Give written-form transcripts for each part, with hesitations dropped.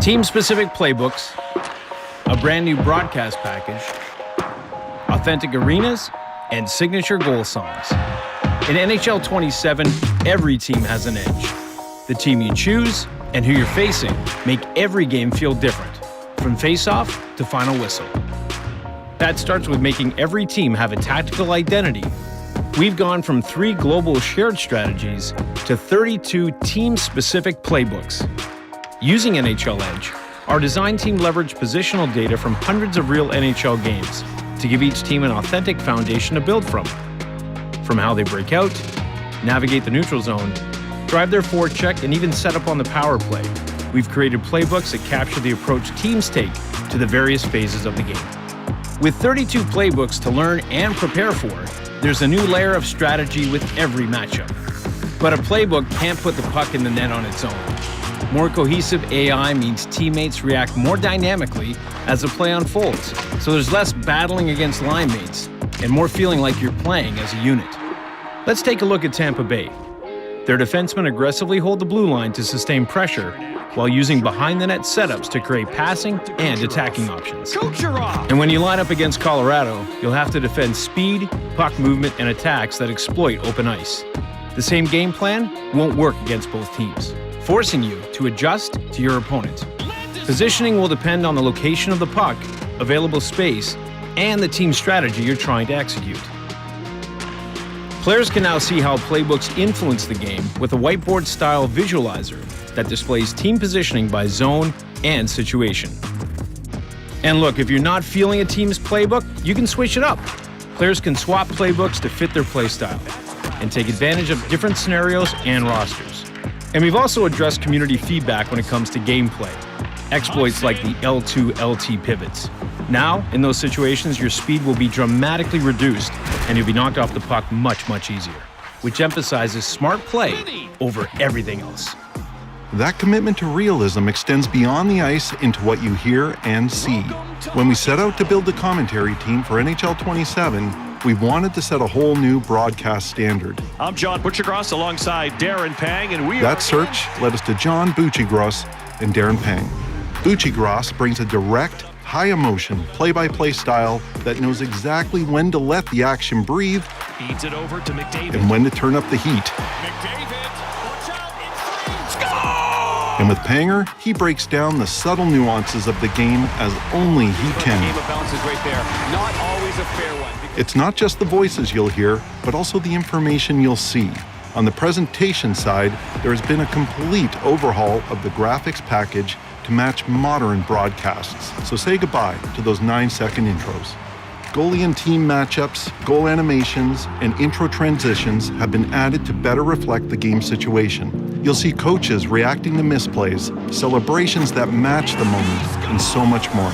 Team-specific playbooks, a brand new broadcast package, authentic arenas, and signature goal songs. In NHL 27, every team has an edge. The team you choose and who you're facing make every game feel different, from face-off to final whistle. That starts with making every team have a tactical identity. We've gone from 3 global shared strategies to 32 team-specific playbooks. Using NHL Edge, our design team leveraged positional data from hundreds of real NHL games to give each team an authentic foundation to build from. From how they break out, navigate the neutral zone, drive their forecheck, and even set up on the power play, we've created playbooks that capture the approach teams take to the various phases of the game. With 32 playbooks to learn and prepare for, there's a new layer of strategy with every matchup. But a playbook can't put the puck in the net on its own. More cohesive AI means teammates react more dynamically as the play unfolds, so there's less battling against line mates and more feeling like you're playing as a unit. Let's take a look at Tampa Bay. Their defensemen aggressively hold the blue line to sustain pressure while using behind-the-net setups to create passing and attacking options. And when you line up against Colorado, you'll have to defend speed, puck movement, and attacks that exploit open ice. The same game plan won't work against both teams, forcing you to adjust to your opponent. Positioning will depend on the location of the puck, available space, and the team strategy you're trying to execute. Players can now see how playbooks influence the game with a whiteboard-style visualizer that displays team positioning by zone and situation. And look, if you're not feeling a team's playbook, you can switch it up. Players can swap playbooks to fit their play style and take advantage of different scenarios and rosters. And we've also addressed community feedback when it comes to gameplay. Exploits like the L2-LT pivots. Now, in those situations, your speed will be dramatically reduced and you'll be knocked off the puck much, much easier, which emphasizes smart play over everything else. That commitment to realism extends beyond the ice into what you hear and see. When we set out to build the commentary team for NHL 27, we wanted to set a whole new broadcast standard. I'm John Butchergross alongside Darren Pang, and that search led us to John Butchergross and Darren Pang. Butchergross brings a direct, high-emotion, play-by-play style that knows exactly when to let the action breathe feeds it over to McDavid and when to turn up the heat. McDavid, watch out, score! And with Panger, he breaks down the subtle nuances of the game as only he can. The game of bounces right there. Not always a fair one. It's not just the voices you'll hear, but also the information you'll see. On the presentation side, there has been a complete overhaul of the graphics package to match modern broadcasts. So say goodbye to those 9-second intros. Goalie and team matchups, goal animations, and intro transitions have been added to better reflect the game situation. You'll see coaches reacting to misplays, celebrations that match the moment, and so much more.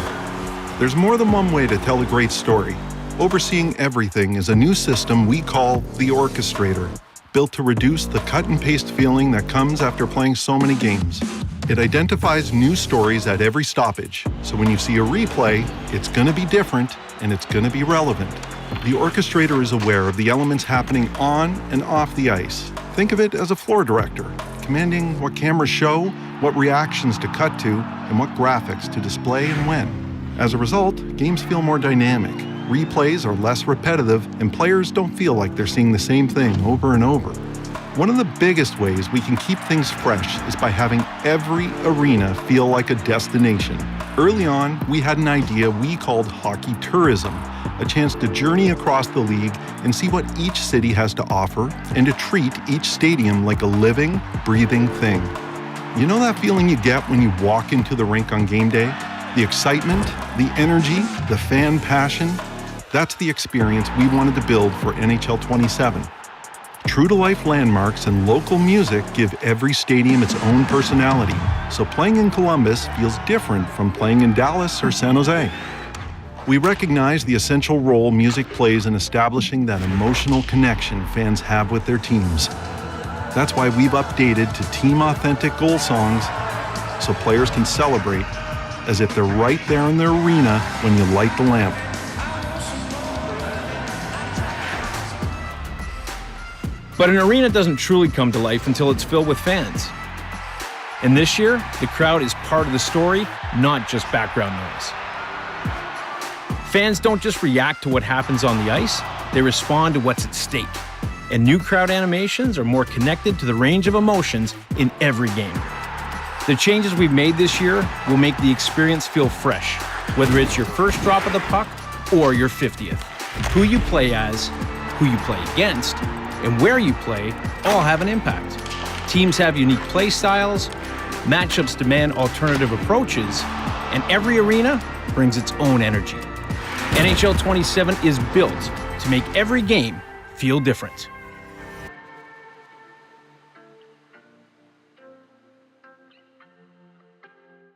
There's more than one way to tell a great story. Overseeing everything is a new system we call the Orchestrator, built to reduce the cut-and-paste feeling that comes after playing so many games. It identifies new stories at every stoppage, so when you see a replay, it's going to be different and it's going to be relevant. The Orchestrator is aware of the elements happening on and off the ice. Think of it as a floor director, commanding what cameras show, what reactions to cut to, and what graphics to display and when. As a result, games feel more dynamic, replays are less repetitive, and players don't feel like they're seeing the same thing over and over. One of the biggest ways we can keep things fresh is by having every arena feel like a destination. Early on, we had an idea we called hockey tourism, a chance to journey across the league and see what each city has to offer and to treat each stadium like a living, breathing thing. You know that feeling you get when you walk into the rink on game day? The excitement, the energy, the fan passion? That's the experience we wanted to build for NHL 27. True-to-life landmarks and local music give every stadium its own personality, so playing in Columbus feels different from playing in Dallas or San Jose. We recognize the essential role music plays in establishing that emotional connection fans have with their teams. That's why we've updated to team-authentic goal songs so players can celebrate as if they're right there in the arena when you light the lamp. But an arena doesn't truly come to life until it's filled with fans. And this year, the crowd is part of the story, not just background noise. Fans don't just react to what happens on the ice, they respond to what's at stake. And new crowd animations are more connected to the range of emotions in every game. The changes we've made this year will make the experience feel fresh, whether it's your first drop of the puck or your 50th. Who you play as, who you play against, and where you play all have an impact. Teams have unique play styles, matchups demand alternative approaches, and every arena brings its own energy. NHL 27 is built to make every game feel different.